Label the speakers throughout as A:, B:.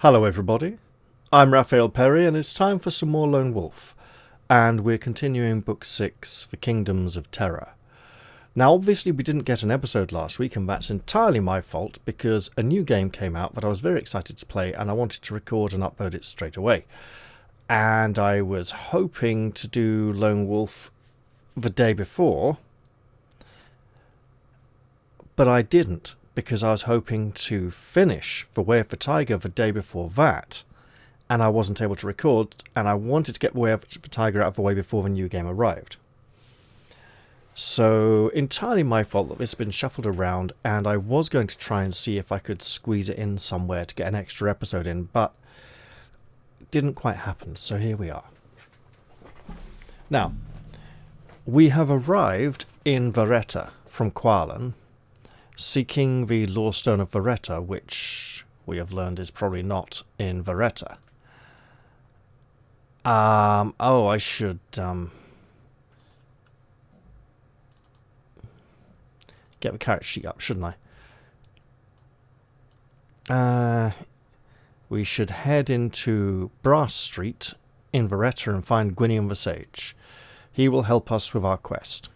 A: Hello everybody, I'm Raphael Perry and it's time for some more Lone Wolf, and we're continuing Book 6, The Kingdoms of Terror. Now obviously we didn't get an episode last week and that's entirely my fault because a new game came out that I was very excited to play and I wanted to record and upload it straight away. And I was hoping to do Lone Wolf the day before, but I didn't, because I was hoping to finish The Way of the Tiger the day before that, and I wasn't able to record, and I wanted to get The Way of the Tiger out of the way before the new game arrived. So, entirely my fault that this has been shuffled around, and I was going to try and see if I could squeeze it in somewhere to get an extra episode in, but it didn't quite happen, so here we are. Now, we have arrived in Vareta from Qualan, seeking the Lawstone of Vareta, which we have learned is probably not in Vareta. I should get the character sheet up, shouldn't I? We should head into Brass Street in Vareta and find Gwinion the Sage. He will help us with our quest.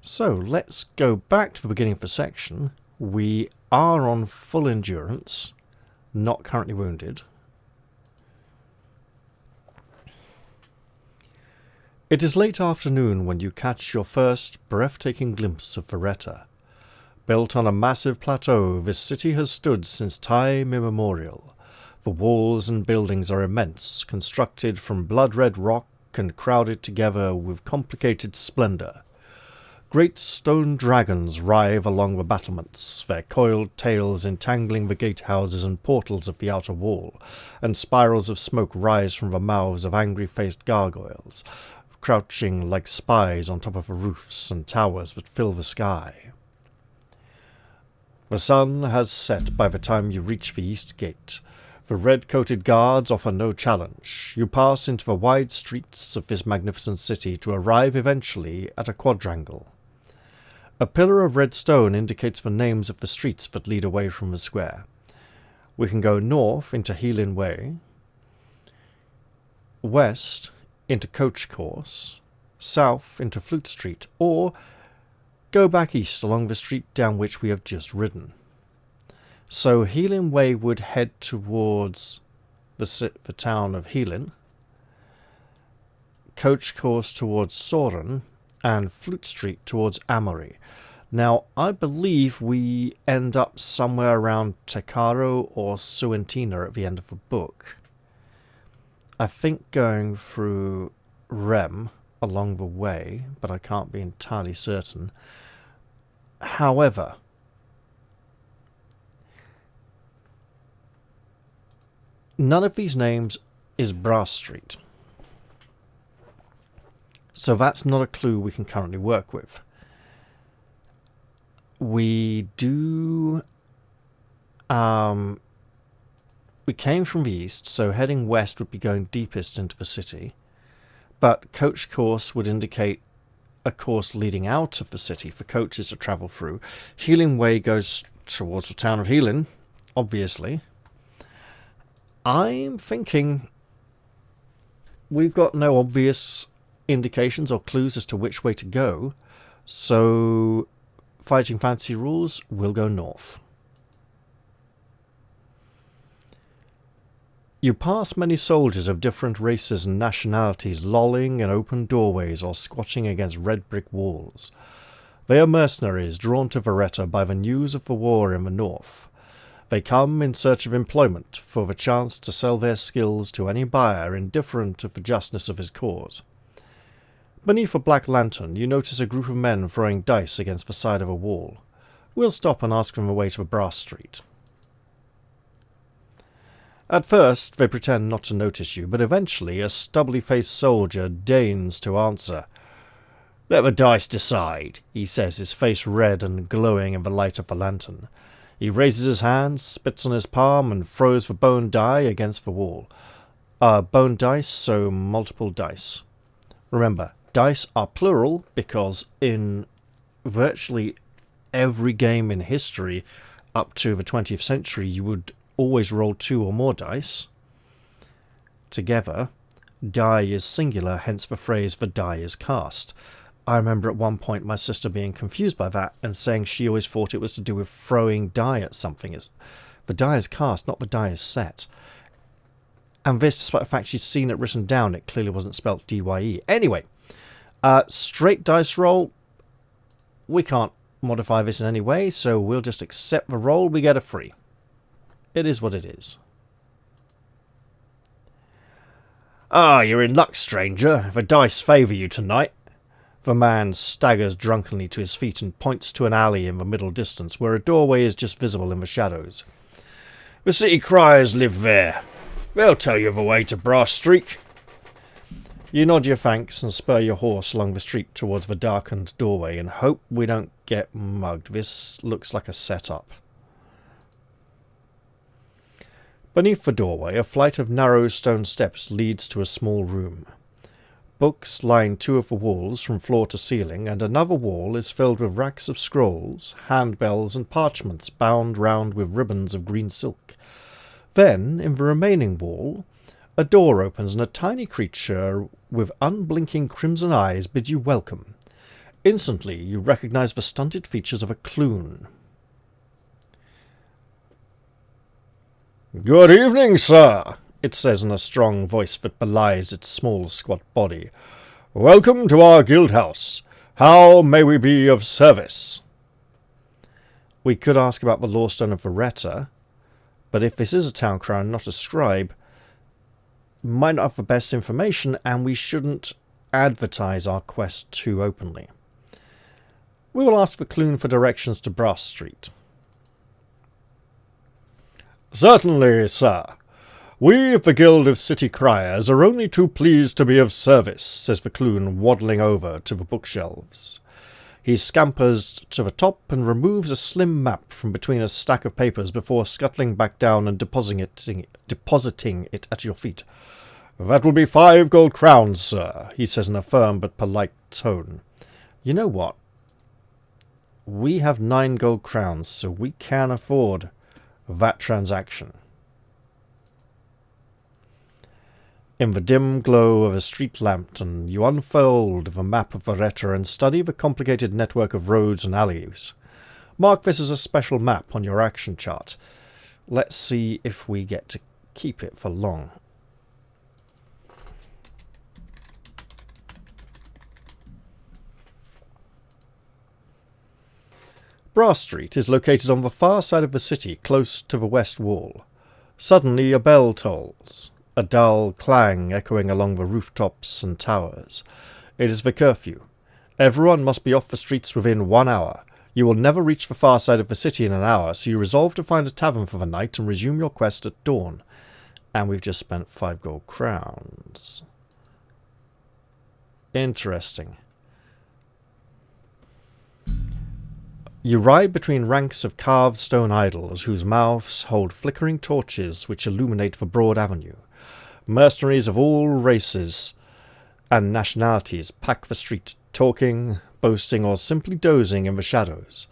A: So, let's go back to the beginning of the section. We are on full endurance, not currently wounded. It is late afternoon when you catch your first breathtaking glimpse of Vareta. Built on a massive plateau, this city has stood since time immemorial. The walls and buildings are immense, constructed from blood-red rock and crowded together with complicated splendour. Great stone dragons writhe along the battlements, their coiled tails entangling the gatehouses and portals of the outer wall, and spirals of smoke rise from the mouths of angry-faced gargoyles, crouching like spies on top of the roofs and towers that fill the sky. The sun has set by the time you reach the east gate. The red-coated guards offer no challenge. You pass into the wide streets of this magnificent city to arrive eventually at a quadrangle. A pillar of red stone indicates the names of the streets that lead away from the square. We can go north into Helin Way, west into Coach Course, south into Flute Street, or go back east along the street down which we have just ridden. So Helin Way would head towards the town of Helin, Coach Course towards Soren, and Flute Street towards Amory. Now, I believe we end up somewhere around Tekaro or Suentina at the end of the book. I think going through Rem along the way, but I can't be entirely certain. However, none of these names is Brass Street. So that's not a clue we can currently work with. We do... we came from the east, so heading west would be going deepest into the city. But Coach Course would indicate a course leading out of the city for coaches to travel through. Helin Way goes towards the town of Helin, obviously. I'm thinking we've got no obvious indications or clues as to which way to go, so fighting fantasy rules, we'll go north. You pass many soldiers of different races and nationalities lolling in open doorways or squatching against red brick walls. They are mercenaries drawn to Vareta by the news of the war in the north. They come in search of employment, for the chance to sell their skills to any buyer indifferent of the justness of his cause. Beneath a black lantern, you notice a group of men throwing dice against the side of a wall. We'll stop and ask them the way to Brass Street. At first, they pretend not to notice you, but eventually a stubbly-faced soldier deigns to answer. "Let the dice decide," he says, his face red and glowing in the light of the lantern. He raises his hand, spits on his palm, and throws the bone die against the wall. Bone dice, so multiple dice. Remember, dice are plural because in virtually every game in history, up to the 20th century, you would always roll 2 or more dice together. Die is singular, hence the phrase "the die is cast." I remember at one point my sister being confused by that and saying she always thought it was to do with throwing die at something. It's the die is cast, not the die is set. And this, despite the fact she'd seen it written down, it clearly wasn't spelt D-Y-E. Anyway, straight dice roll. We can't modify this in any way, so we'll just accept the roll. We get a 3. It is what it is. "Ah, you're in luck, stranger. The dice favour you tonight." The man staggers drunkenly to his feet and points to an alley in the middle distance, where a doorway is just visible in the shadows. "The city criers live there. They'll tell you the way to Brass Street." You nod your thanks and spur your horse along the street towards the darkened doorway and hope we don't get mugged. This looks like a setup. Beneath the doorway, a flight of narrow stone steps leads to a small room. Books line 2 of the walls from floor to ceiling, and another wall is filled with racks of scrolls, handbells, and parchments bound round with ribbons of green silk. Then, in the remaining wall, a door opens and a tiny creature with unblinking crimson eyes bids you welcome. Instantly, you recognize the stunted features of a Clune. "Good evening, sir," it says in a strong voice that belies its small, squat body. "Welcome to our guild house. How may we be of service?" We could ask about the Lawstone of Veretta, but if this is a town crier and not a scribe, might not have the best information, and we shouldn't advertise our quest too openly. We will ask the Clune for directions to Brass Street. "Certainly, sir. We of the Guild of City Criers are only too pleased to be of service," says the Clune, waddling over to the bookshelves. He scampers to the top and removes a slim map from between a stack of papers before scuttling back down and depositing it at your feet. "That will be 5 gold crowns, sir," he says in a firm but polite tone. You know what? We have 9 gold crowns, so we can afford that transaction. In the dim glow of a street lantern, you unfold the map of Veretta and study the complicated network of roads and alleys. Mark this as a special map on your action chart. Let's see if we get to keep it for long. Brass Street is located on the far side of the city, close to the west wall. Suddenly a bell tolls, a dull clang echoing along the rooftops and towers. It is the curfew. Everyone must be off the streets within 1 hour. You will never reach the far side of the city in an hour, so you resolve to find a tavern for the night and resume your quest at dawn. And we've just spent 5 gold crowns. Interesting. You ride between ranks of carved stone idols whose mouths hold flickering torches which illuminate the broad avenue. Mercenaries of all races and nationalities pack the street, talking, boasting, or simply dozing in the shadows.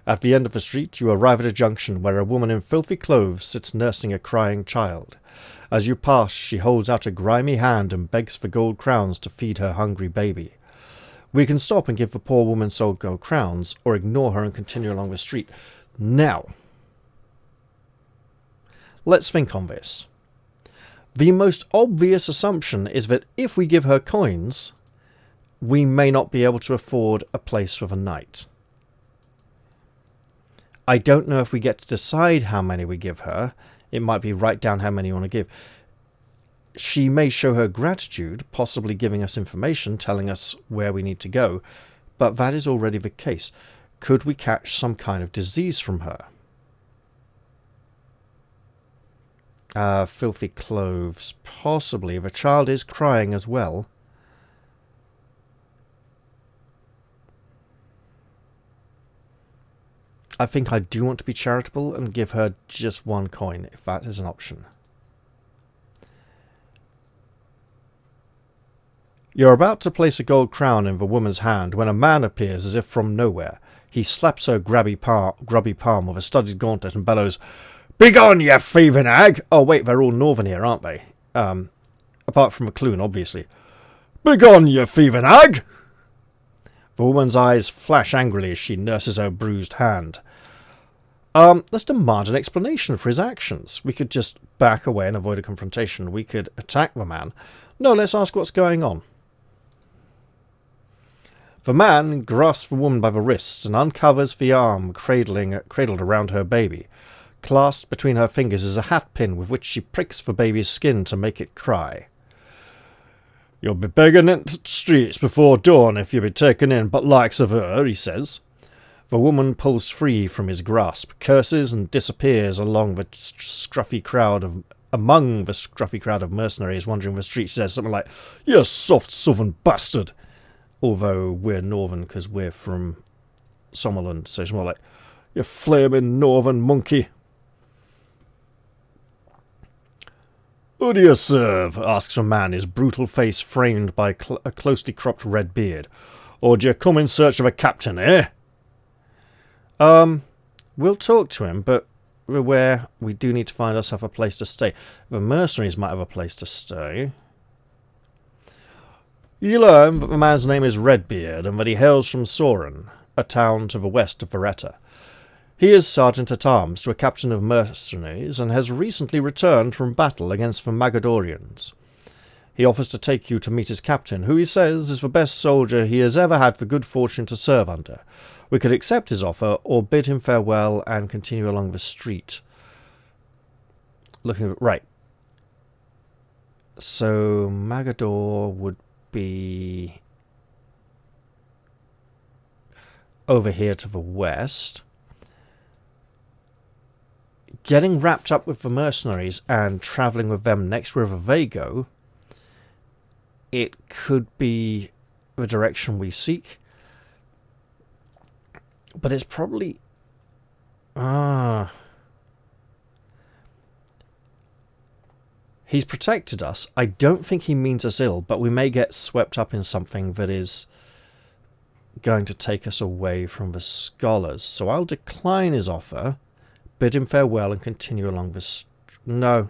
A: At the end of the street you arrive at a junction where a woman in filthy clothes sits nursing a crying child. As you pass, she holds out a grimy hand and begs for gold crowns to feed her hungry baby. We can stop and give the poor woman some gold crowns, or ignore her and continue along the street. Now, let's think on this. The most obvious assumption is that if we give her coins, we may not be able to afford a place for the night. I don't know if we get to decide how many we give her. It might be write down how many you want to give. She may show her gratitude, possibly giving us information, telling us where we need to go, but that is already the case. Could we catch some kind of disease from her? Filthy clothes. Possibly. The child is crying as well. I think I do want to be charitable and give her just 1 coin, if that is an option. You're about to place a gold crown in the woman's hand when a man appears as if from nowhere. He slaps her grubby palm with a studded gauntlet and bellows, "Begone, ye thieving hag!" Oh, wait, they're all northern here, aren't they? Apart from McClune, obviously. "Begone, ye thieving hag!" The woman's eyes flash angrily as she nurses her bruised hand. Let's demand an explanation for his actions. We could just back away and avoid a confrontation. We could attack the man. No, let's ask what's going on. The man grasps the woman by the wrist and uncovers the arm cradled around her baby. Clasped between her fingers is a hat pin with which she pricks the baby's skin to make it cry. "You'll be begging in the streets before dawn if you be taken in but likes of her," he says. The woman pulls free from his grasp, curses and disappears among the scruffy crowd of mercenaries wandering the streets. She says something like, "You soft southern bastard." Although we're northern because we're from Sommerlund, so it's more like, "You flaming northern monkey." "Who do you serve?" asks the man, his brutal face framed by a closely cropped red beard. "Or do you come in search of a captain, eh?" We'll talk to him, but we do need to find ourselves a place to stay. The mercenaries might have a place to stay. You learn that the man's name is Redbeard, and that he hails from Soren, a town to the west of Veretta. He is sergeant-at-arms to a captain of mercenaries, and has recently returned from battle against the Magadorians. He offers to take you to meet his captain, who he says is the best soldier he has ever had the good fortune to serve under. We could accept his offer, or bid him farewell and continue along the street. Right. So, Magador would be over here to the west. Getting wrapped up with the mercenaries and travelling with them next wherever they go, it could be the direction we seek. But it's probably... He's protected us. I don't think he means us ill, but we may get swept up in something that is going to take us away from the scholars. So I'll decline his offer, bid him farewell, and continue along this... No.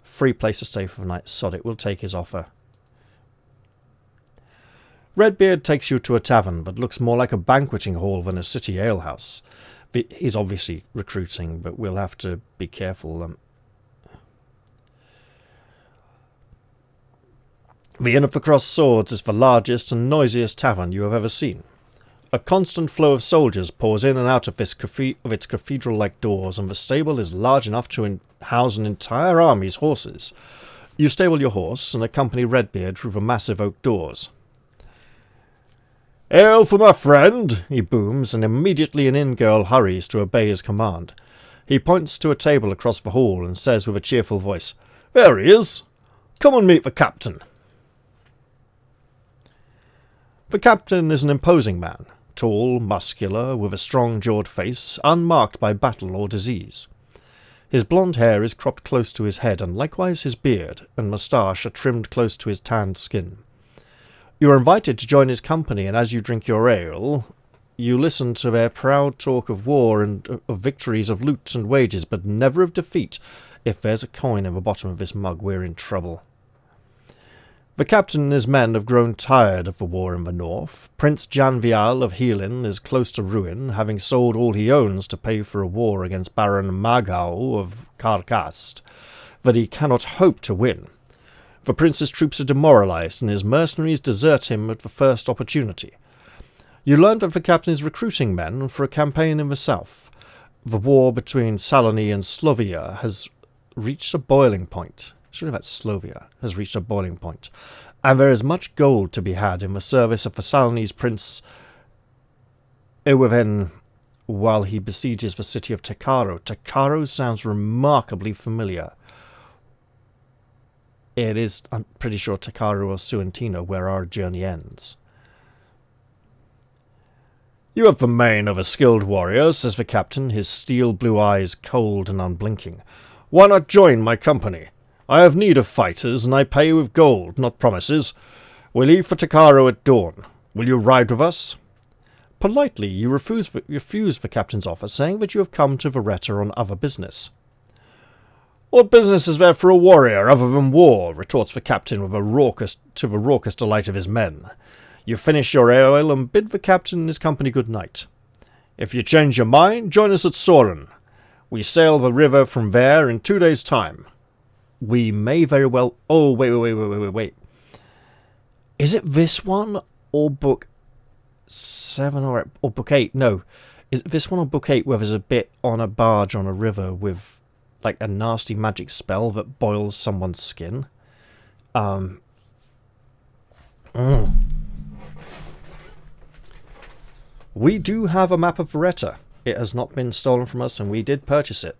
A: Free place to stay for the night. Sod it, we'll take his offer. Redbeard takes you to a tavern that looks more like a banqueting hall than a city alehouse. He's obviously recruiting, but we'll have to be careful. The Inn of the Crossed Swords is the largest and noisiest tavern you have ever seen. A constant flow of soldiers pours in and out of its cathedral-like doors, and the stable is large enough to house an entire army's horses. You stable your horse and accompany Redbeard through the massive oak doors. "Ale for my friend," he booms, and immediately an inn-girl hurries to obey his command. He points to a table across the hall and says with a cheerful voice, "There he is. Come and meet the captain." The captain is an imposing man, tall, muscular, with a strong-jawed face, unmarked by battle or disease. His blonde hair is cropped close to his head, and likewise his beard and moustache are trimmed close to his tanned skin. You are invited to join his company, and as you drink your ale, you listen to their proud talk of war and of victories, of loot and wages, but never of defeat. If there's a coin in the bottom of this mug, we're in trouble. The captain and his men have grown tired of the war in the north. Prince Janvial of Helin is close to ruin, having sold all he owns to pay for a war against Baron Magau of Karkast that he cannot hope to win. The prince's troops are demoralized, and his mercenaries desert him at the first opportunity. You learn that the captain is recruiting men for a campaign in the south. The war between Saloni and Slovia has reached a boiling point. Surely that's Slovia. Has reached a boiling point. And there is much gold to be had in the service of the Salonese prince Iwithen while he besieges the city of Takaro. Takaro sounds remarkably familiar. It is, I'm pretty sure, Takaro or Suentino, where our journey ends. "You have the mien of a skilled warrior," says the captain, his steel-blue eyes cold and unblinking. "Why not join my company? I have need of fighters, and I pay with gold, not promises. We leave for Takaro at dawn. Will you ride with us?" Politely, you refuse the captain's offer, saying that you have come to Veretta on other business. What business is there for a warrior other than war? Retorts the captain with to the raucous delight of his men. You finish your ale and bid the captain and his company good night. If you change your mind, join us at Soren. We sail the river from there in 2 days' time. We may very well... Oh, wait. Is it this one or book 7 or book 8? No. Is it this one or book 8 where there's a bit on a barge on a river with like a nasty magic spell that boils someone's skin? We do have a map of Veretta. It has not been stolen from us, and we did purchase it.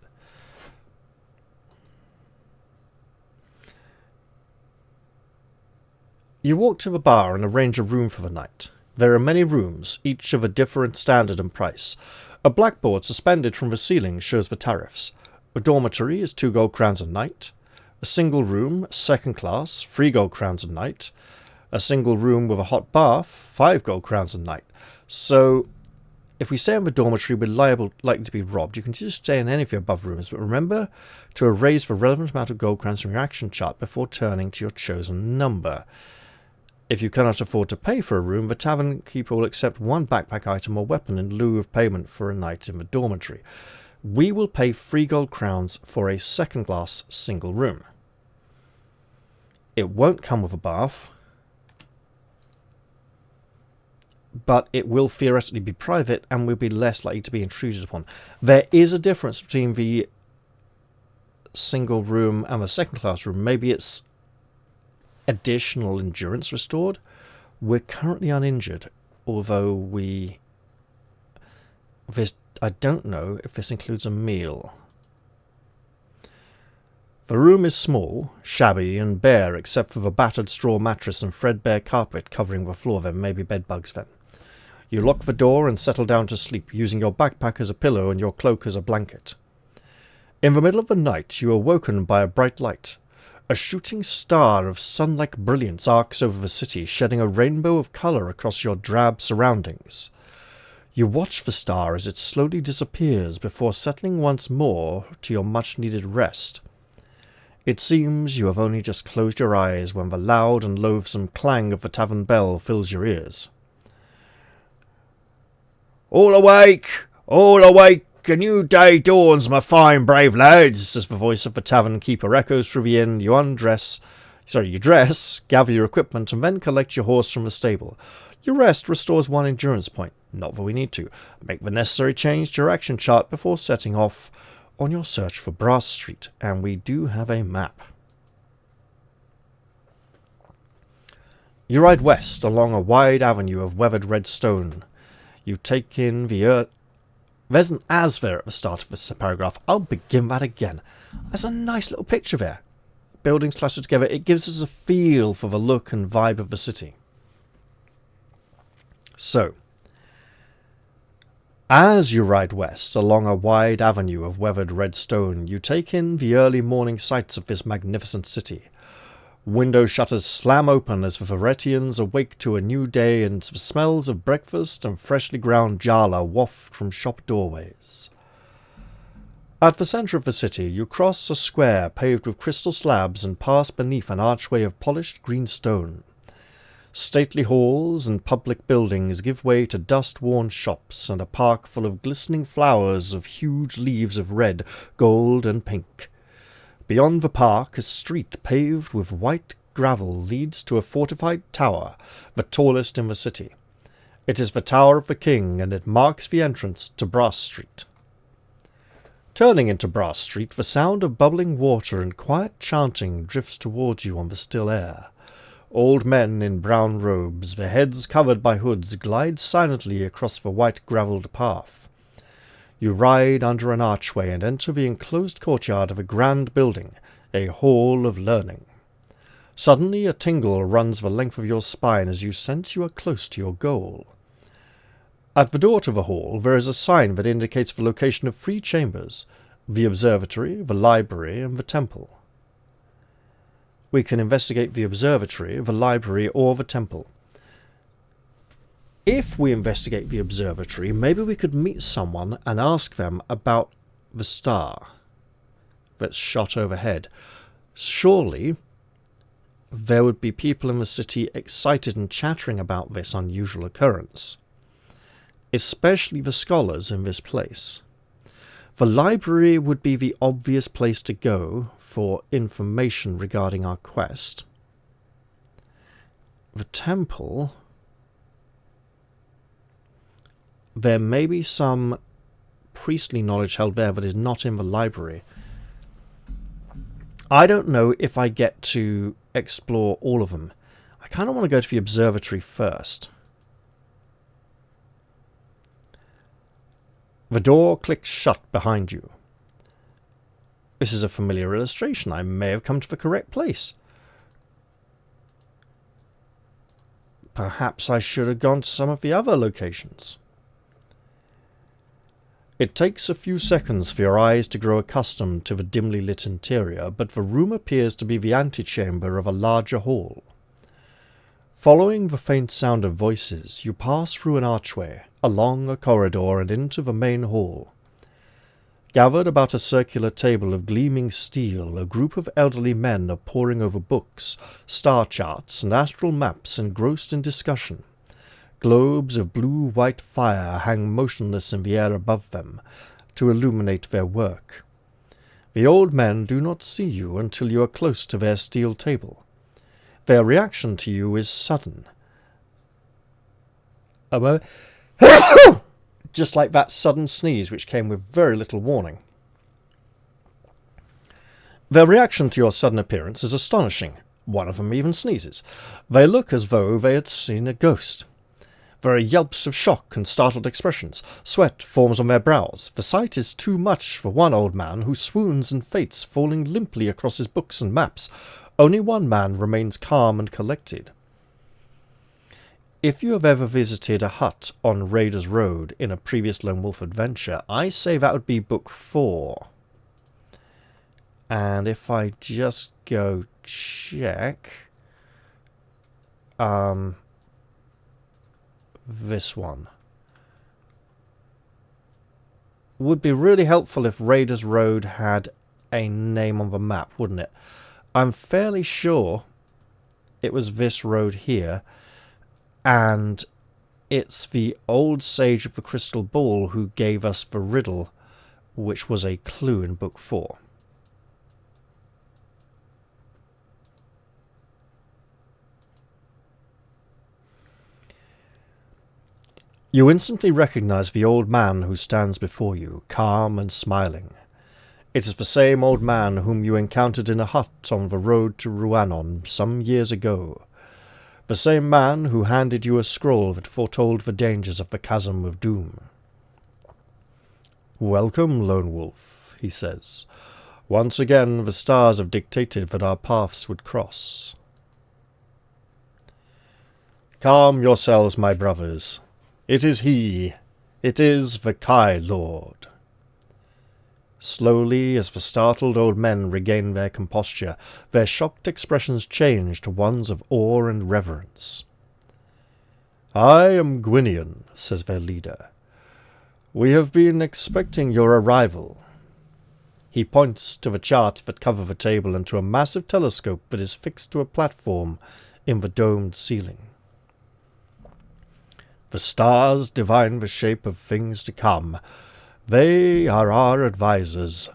A: You walk to the bar and arrange a room for the night. There are many rooms, each of a different standard and price. A blackboard suspended from the ceiling shows the tariffs. A dormitory is 2 gold crowns a night. A single room, second class, 3 gold crowns a night. A single room with a hot bath, 5 gold crowns a night. So, if we stay in the dormitory, we're likely to be robbed. You can just stay in any of your above rooms, but remember to erase the relevant amount of gold crowns from your action chart before turning to your chosen number. If you cannot afford to pay for a room, the tavern keeper will accept 1 backpack item or weapon in lieu of payment for a night in the dormitory. We will pay 3 gold crowns for a second-class single room. It won't come with a bath, but it will theoretically be private and will be less likely to be intruded upon. There is a difference between the single room and the second-class room. Maybe it's additional endurance restored. We're currently uninjured, although I don't know if this includes a meal. The room is small, shabby and bare except for the battered straw mattress and threadbare carpet covering the floor. There may be bedbugs then. You lock the door and settle down to sleep, using your backpack as a pillow and your cloak as a blanket. In the middle of the night you are woken by a bright light. A shooting star of sun-like brilliance arcs over the city, shedding a rainbow of colour across your drab surroundings. You watch the star as it slowly disappears before settling once more to your much-needed rest. It seems you have only just closed your eyes when the loud and loathsome clang of the tavern bell fills your ears. All awake! All awake! A new day dawns, my fine brave lads, as the voice of the tavern keeper echoes through the inn. You dress, gather your equipment, and then collect your horse from the stable. Your rest restores 1 endurance point. Not that we need to. Make the necessary change to your action chart before setting off on your search for Brass Street, and we do have a map. You ride west along a wide avenue of weathered red stone. You take in the There's an as there at the start of this paragraph. I'll begin that again. There's a nice little picture there. Buildings clustered together. It gives us a feel for the look and vibe of the city. So, as you ride west along a wide avenue of weathered red stone, you take in the early morning sights of this magnificent city. Window shutters slam open as the Veretians awake to a new day, and the smells of breakfast and freshly ground jala waft from shop doorways. At the centre of the city, you cross a square paved with crystal slabs and pass beneath an archway of polished green stone. Stately halls and public buildings give way to dust-worn shops and a park full of glistening flowers of huge leaves of red, gold, and pink. Beyond the park, a street paved with white gravel leads to a fortified tower, the tallest in the city. It is the Tower of the King, and it marks the entrance to Brass Street. Turning into Brass Street, the sound of bubbling water and quiet chanting drifts towards you on the still air. Old men in brown robes, their heads covered by hoods, glide silently across the white gravelled path. You ride under an archway and enter the enclosed courtyard of a grand building, a hall of learning. Suddenly a tingle runs the length of your spine as you sense you are close to your goal. At the door to the hall there is a sign that indicates the location of 3 chambers, the observatory, the library, and the temple. We can investigate the observatory, the library, or the temple. If we investigate the observatory, maybe we could meet someone and ask them about the star that's shot overhead. Surely there would be people in the city excited and chattering about this unusual occurrence, especially the scholars in this place. The library would be the obvious place to go for information regarding our quest. The temple... There may be some priestly knowledge held there that is not in the library. I don't know if I get to explore all of them. I kind of want to go to the observatory first. The door clicks shut behind you. This is a familiar illustration. I may have come to the correct place. Perhaps I should have gone to some of the other locations. It takes a few seconds for your eyes to grow accustomed to the dimly lit interior, but the room appears to be the antechamber of a larger hall. Following the faint sound of voices, you pass through an archway, along a corridor and into the main hall. Gathered about a circular table of gleaming steel, a group of elderly men are poring over books, star charts, and astral maps engrossed in discussion. Globes of blue-white fire hang motionless in the air above them to illuminate their work. The old men do not see you until you are close to their steel table. Their reaction to you is sudden. Just like that sudden sneeze which came with very little warning. Their reaction to your sudden appearance is astonishing. One of them even sneezes. They look as though they had seen a ghost. There are yelps of shock and startled expressions. Sweat forms on their brows. The sight is too much for one old man, who swoons and faints, falling limply across his books and maps. Only one man remains calm and collected. If you have ever visited a hut on Raiders Road in a previous Lone Wolf adventure, I say that would be book 4. And if I just go check... this one. Would be really helpful if Raiders Road had a name on the map, wouldn't it? I'm fairly sure it was this road here, and it's the old sage of the crystal ball who gave us the riddle, which was a clue in book 4. You instantly recognize the old man who stands before you, calm and smiling. It is the same old man whom you encountered in a hut on the road to Ruanon some years ago. The same man who handed you a scroll that foretold the dangers of the Chasm of Doom. "Welcome, Lone Wolf," he says. "Once again the stars have dictated that our paths would cross." "Calm yourselves, my brothers. It is he. It is the Kai Lord." Slowly, as the startled old men regain their composture, their shocked expressions change to ones of awe and reverence. "I am Gwinion," says their leader. "We have been expecting your arrival." He points to the charts that cover the table and to a massive telescope that is fixed to a platform in the domed ceiling. "The stars divine the shape of things to come. They are our advisers.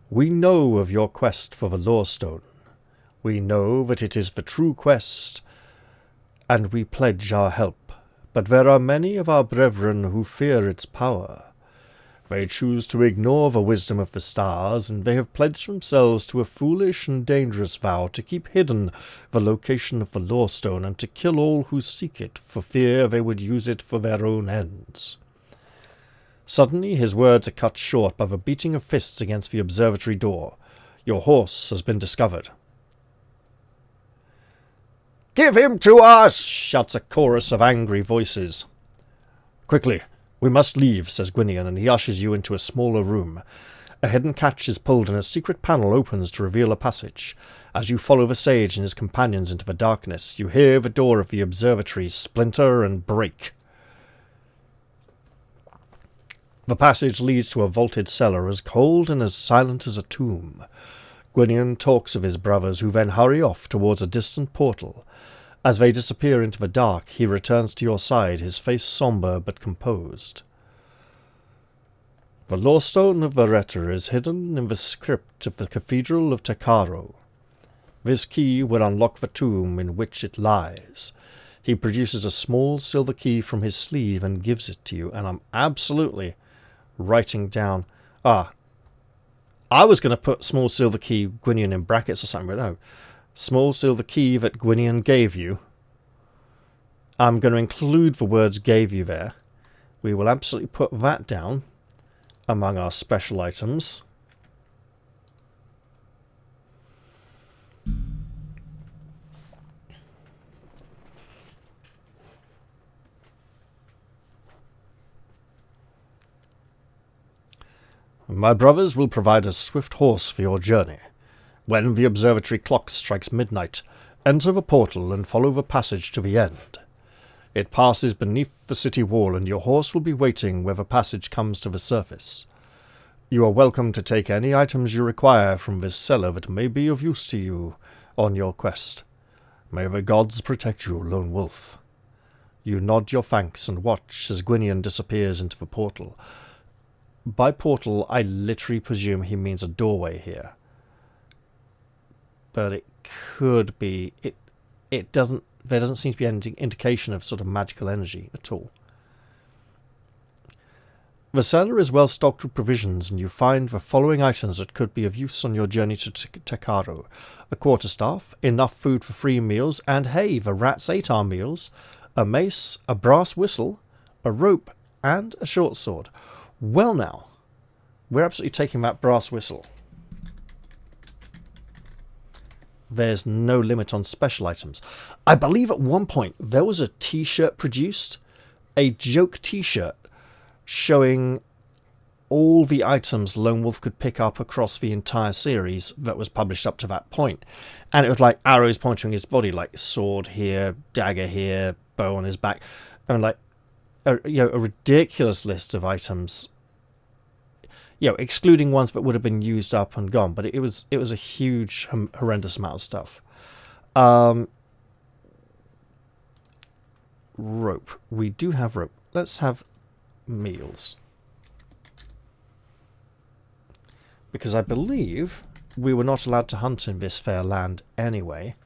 A: We know of your quest for the Lorestone. We know that it is the true quest, and we pledge our help. But there are many of our brethren who fear its power. They choose to ignore the wisdom of the stars, and they have pledged themselves to a foolish and dangerous vow to keep hidden the location of the Lorestone and to kill all who seek it, for fear they would use it for their own ends." Suddenly his words are cut short by the beating of fists against the observatory door. Your horse has been discovered. "Give him to us!" shouts a chorus of angry voices. "Quickly! We must leave," says Gwinion, and he ushers you into a smaller room. A hidden catch is pulled and a secret panel opens to reveal a passage. As you follow the sage and his companions into the darkness, you hear the door of the observatory splinter and break. The passage leads to a vaulted cellar as cold and as silent as a tomb. Gwynion talks of his brothers, who then hurry off towards a distant portal. As they disappear into the dark, he returns to your side, his face sombre but composed. The lawstone of Vereta is hidden in the crypt of the Cathedral of Tekaro. This key will unlock the tomb in which it lies. He produces a small silver key from his sleeve and gives it to you, and I'm absolutely writing down... I was going to put small silver key Gwynion in brackets or something, but no. Small silver key that Gwynion gave you. I'm going to include the words gave you there. We will absolutely put that down among our special items. My brothers will provide a swift horse for your journey. When the observatory clock strikes midnight, enter the portal and follow the passage to the end. It passes beneath the city wall, and your horse will be waiting where the passage comes to the surface. You are welcome to take any items you require from this cellar that may be of use to you on your quest. May the gods protect you, Lone Wolf. You nod your thanks and watch as Gwynion disappears into the portal. By portal, I literally presume he means a doorway here. But it could be... It doesn't... There doesn't seem to be any indication of sort of magical energy at all. The cellar is well stocked with provisions, and you find the following items that could be of use on your journey to Tekaro. A quarterstaff, enough food for 3 meals, and hey, the rats ate our meals, a mace, a brass whistle, a rope, and a short sword. Well now, we're absolutely taking that brass whistle. There's no limit on special items. I believe at one point there was a t-shirt produced, a joke t-shirt, showing all the items Lone Wolf could pick up across the entire series that was published up to that point. And it was like arrows pointing his body, like sword here, dagger here, bow on his back. And like, a ridiculous list of items, excluding ones that would have been used up and gone, but it was a huge, horrendous amount of stuff. Rope. We do have rope. Let's have meals. Because I believe we were not allowed to hunt in this fair land anyway.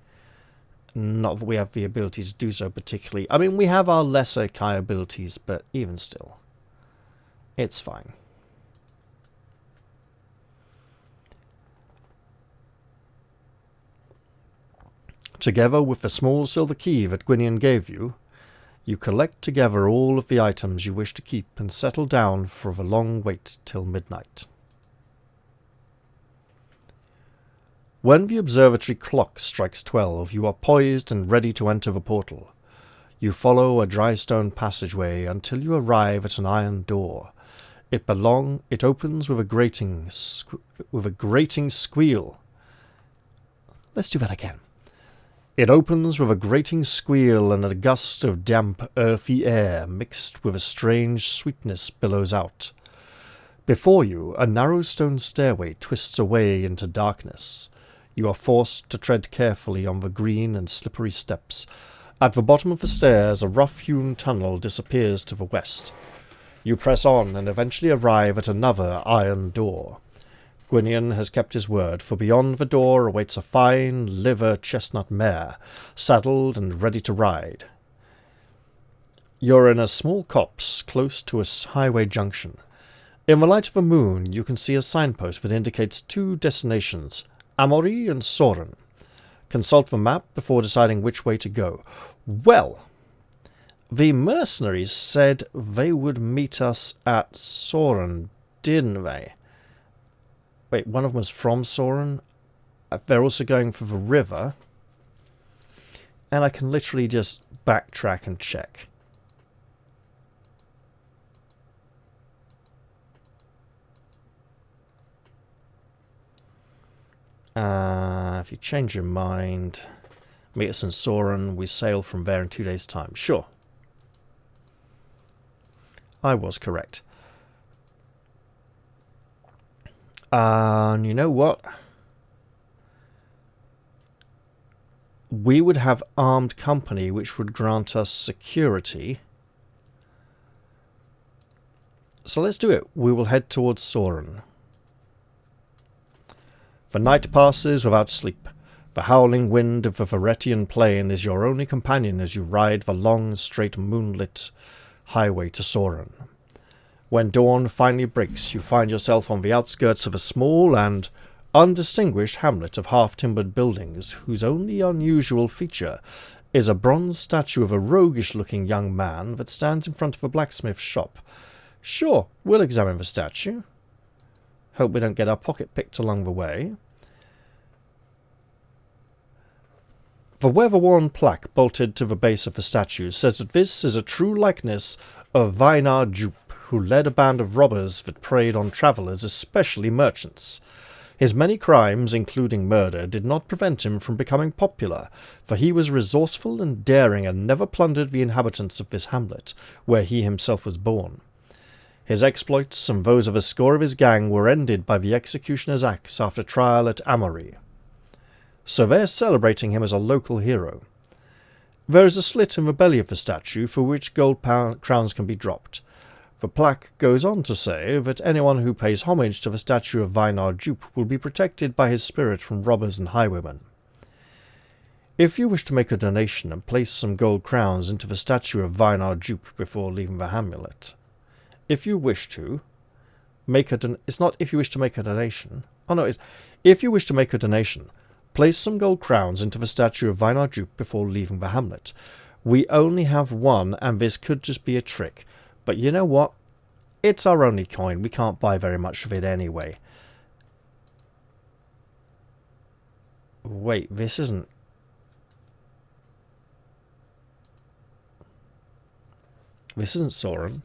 A: Not that we have the ability to do so particularly. I mean, we have our lesser Kai abilities, but even still, it's fine. Together with the small silver key that Gwynion gave you, you collect together all of the items you wish to keep and settle down for the long wait till midnight. When the observatory clock strikes 12, you are poised and ready to enter the portal. You follow a dry stone passageway until you arrive at an iron door. It opens with a grating squeal. Let's do that again. It opens with a grating squeal, and a gust of damp, earthy air mixed with a strange sweetness billows out. Before you, a narrow stone stairway twists away into darkness. You are forced to tread carefully on the green and slippery steps. At the bottom of the stairs, a rough-hewn tunnel disappears to the west. You press on and eventually arrive at another iron door. Gwynion has kept his word, for beyond the door awaits a fine liver chestnut mare, saddled and ready to ride. You're in a small copse close to a highway junction. In the light of the moon, you can see a signpost that indicates 2 destinations, Amori and Soren. Consult the map before deciding which way to go. Well, the mercenaries said they would meet us at Soren, didn't they? Wait, one of them was from Soren. They're also going for the river. And I can literally just backtrack and check. If you change your mind, meet us in Soren. We sail from there in 2 days' time. Sure. I was correct. And you know what? We would have armed company, which would grant us security. So let's do it. We will head towards Soren. The night passes without sleep. The howling wind of the Varetian plain is your only companion as you ride the long, straight, moonlit highway to Soren. When dawn finally breaks, you find yourself on the outskirts of a small and undistinguished hamlet of half-timbered buildings whose only unusual feature is a bronze statue of a roguish-looking young man that stands in front of a blacksmith's shop. Sure, we'll examine the statue. Hope we don't get our pocket picked along the way. The weather-worn plaque bolted to the base of the statue says that this is a true likeness of Weinar Jup, who led a band of robbers that preyed on travellers, especially merchants. His many crimes, including murder, did not prevent him from becoming popular, for he was resourceful and daring and never plundered the inhabitants of this hamlet, where he himself was born. His exploits and those of a score of his gang were ended by the executioner's axe after trial at Amory. So they're celebrating him as a local hero. There is a slit in the belly of the statue for which gold crowns can be dropped. The plaque goes on to say that anyone who pays homage to the statue of Weinar Jup will be protected by his spirit from robbers and highwaymen. If you wish to make a donation and place some gold crowns into the statue of Weinar Jup before leaving the hamlet, if you wish to make a it's not if you wish to make a donation. Oh no, it's if you wish to make a donation, place some gold crowns into the statue of Weinar Jup before leaving the hamlet. We only have one, and this could just be a trick. But you know what? It's our only coin. We can't buy very much of it anyway. Wait, this isn't... This isn't Soren.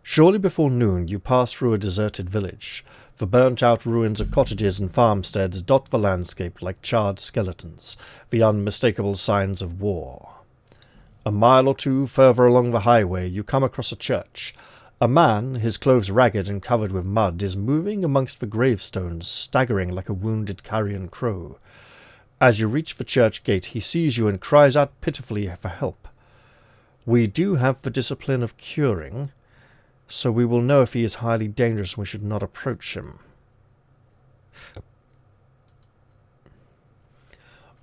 A: Shortly before noon, you pass through a deserted village. The burnt-out ruins of cottages and farmsteads dot the landscape like charred skeletons, the unmistakable signs of war. A mile or two further along the highway, you come across a church. A man, his clothes ragged and covered with mud, is moving amongst the gravestones, staggering like a wounded carrion crow. As you reach the church gate, he sees you and cries out pitifully for help. We do have the discipline of curing, so we will know if he is highly dangerous and we should not approach him.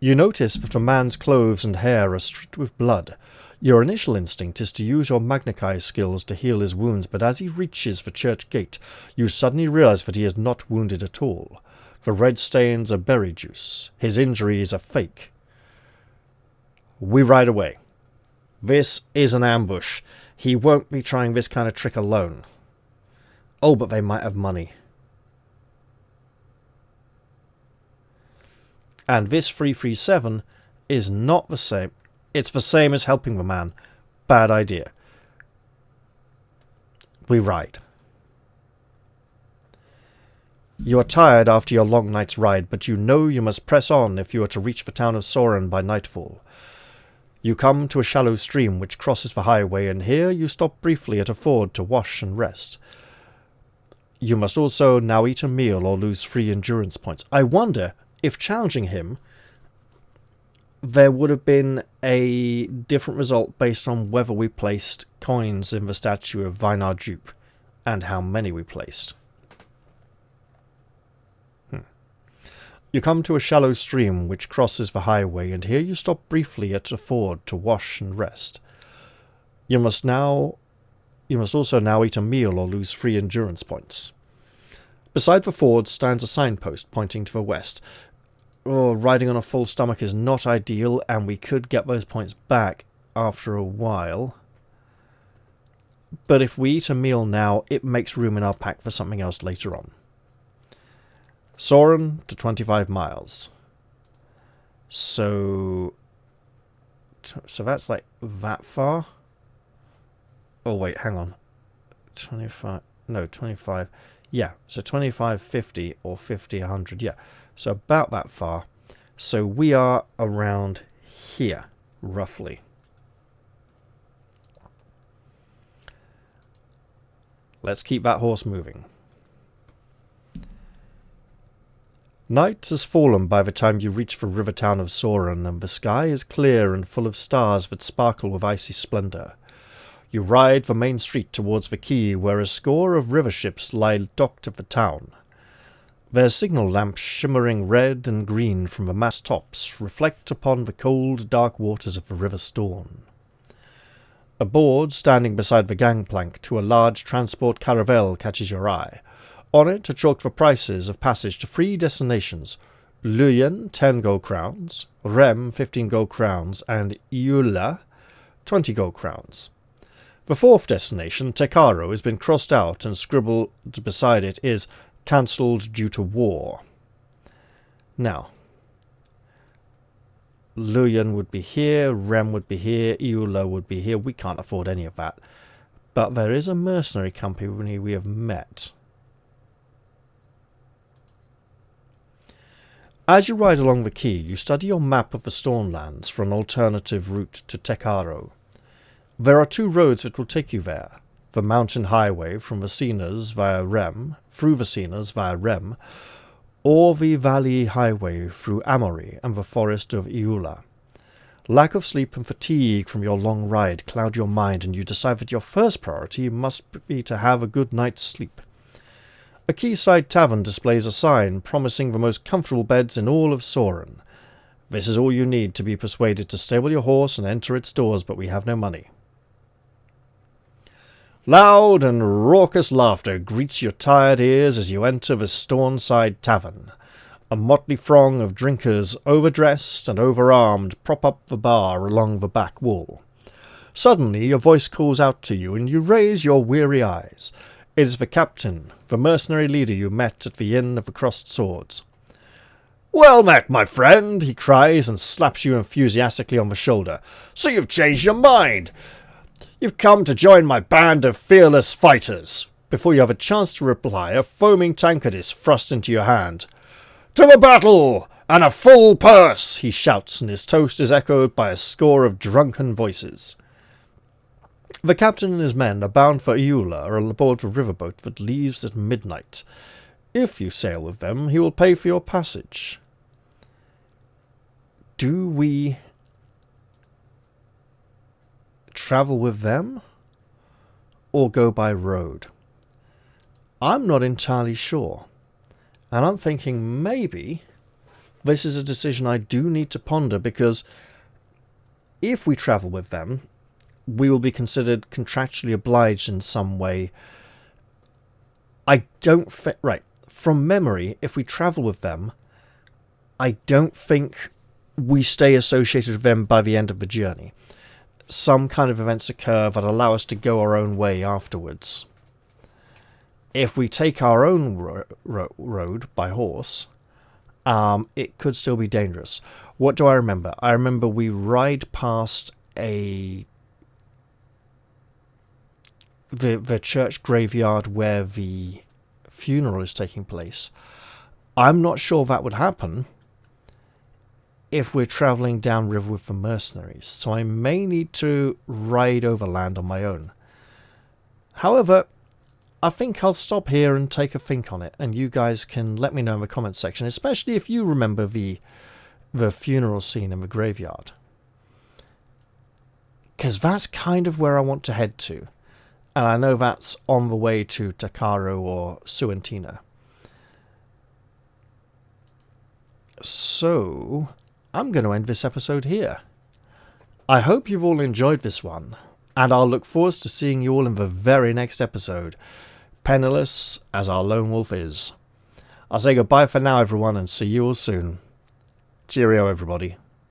A: You notice that the man's clothes and hair are streaked with blood. Your initial instinct is to use your Magnakai skills to heal his wounds, but as he reaches the church gate, you suddenly realize that he is not wounded at all. The red stains are berry juice. His injury is a fake. We ride away. This is an ambush. He won't be trying this kind of trick alone. Oh, but they might have money. And this 337 is not the same. It's the same as helping the man. Bad idea. We ride. You are tired after your long night's ride, but you know you must press on if you are to reach the town of Soren by nightfall. You come to a shallow stream which crosses the highway, and here you stop briefly at a ford to wash and rest. You must also now eat a meal or lose 3 endurance points. I wonder if challenging him, there would have been a different result based on whether we placed coins in the statue of Weinar Jup and how many we placed. You come to a shallow stream which crosses the highway, and here you stop briefly at a ford to wash and rest. You must also now eat a meal or lose 3 endurance points. Beside the ford stands a signpost pointing to the west. Riding on a full stomach is not ideal, and we could get those points back after a while. But if we eat a meal now, it makes room in our pack for something else later on. Soren to 25 miles. So that's like that far? Oh wait, hang on. 25, no, 25. Yeah, so 25, 50, or 50, 100, yeah. So about that far. So we are around here, roughly. Let's keep that horse moving. Night has fallen by the time you reach the river town of Soren, and the sky is clear and full of stars that sparkle with icy splendour. You ride the main street towards the quay, where a score of river ships lie docked at the town. Their signal lamps, shimmering red and green from the mast tops, reflect upon the cold, dark waters of the River Storm. A board standing beside the gangplank to a large transport caravel catches your eye. On it are chalked the prices of passage to 3 destinations: Luyen, 10 gold crowns, Rem, 15 gold crowns, and Iula, 20 gold crowns. The 4th destination, Tekaro, has been crossed out, and scribbled beside it is cancelled due to war. Now, Luyen would be here, Rem would be here, Iula would be here. We can't afford any of that. But there is a mercenary company we have met. As you ride along the quay, you study your map of the Stormlands for an alternative route to Tekaro. There are 2 roads that will take you there: the mountain highway from Vecinas via Rem, through Vecinas via Rem, or the valley highway through Amory and the forest of Iula. Lack of sleep and fatigue from your long ride cloud your mind, and you decide that your first priority must be to have a good night's sleep. A quayside tavern displays a sign promising the most comfortable beds in all of Soren. This is all you need to be persuaded to stable your horse and enter its doors, but we have no money. Loud and raucous laughter greets your tired ears as you enter the Stornside Tavern. A motley throng of drinkers, overdressed and overarmed, prop up the bar along the back wall. Suddenly a voice calls out to you, and you raise your weary eyes. It is the captain, the mercenary leader you met at the Inn of the Crossed Swords. "Well met, my friend," he cries, and slaps you enthusiastically on the shoulder. "So you've changed your mind. You've come to join my band of fearless fighters." Before you have a chance to reply, a foaming tankard is thrust into your hand. "To the battle, and a full purse," he shouts, and his toast is echoed by a score of drunken voices. The captain and his men are bound for Iula, or aboard the riverboat that leaves at midnight. If you sail with them, he will pay for your passage. Do we travel with them, or go by road? I'm not entirely sure, and I'm thinking maybe this is a decision I do need to ponder, because if we travel with them, we will be considered contractually obliged in some way. I don't think... Right, from memory, if we travel with them, I don't think we stay associated with them by the end of the journey. Some kind of events occur that allow us to go our own way afterwards. If we take our own road by horse, it could still be dangerous. What do I remember? I remember we ride past the church graveyard where the funeral is taking place. I'm not sure that would happen if we're travelling downriver with the mercenaries, so I may need to ride overland on my own. However, I think I'll stop here and take a think on it, and you guys can let me know in the comments section, especially if you remember the funeral scene in the graveyard. Because that's kind of where I want to head to. And I know that's on the way to Tekaro or Suentina. So, I'm going to end this episode here. I hope you've all enjoyed this one, and I'll look forward to seeing you all in the very next episode, penniless as our lone wolf is. I'll say goodbye for now, everyone, and see you all soon. Cheerio, everybody.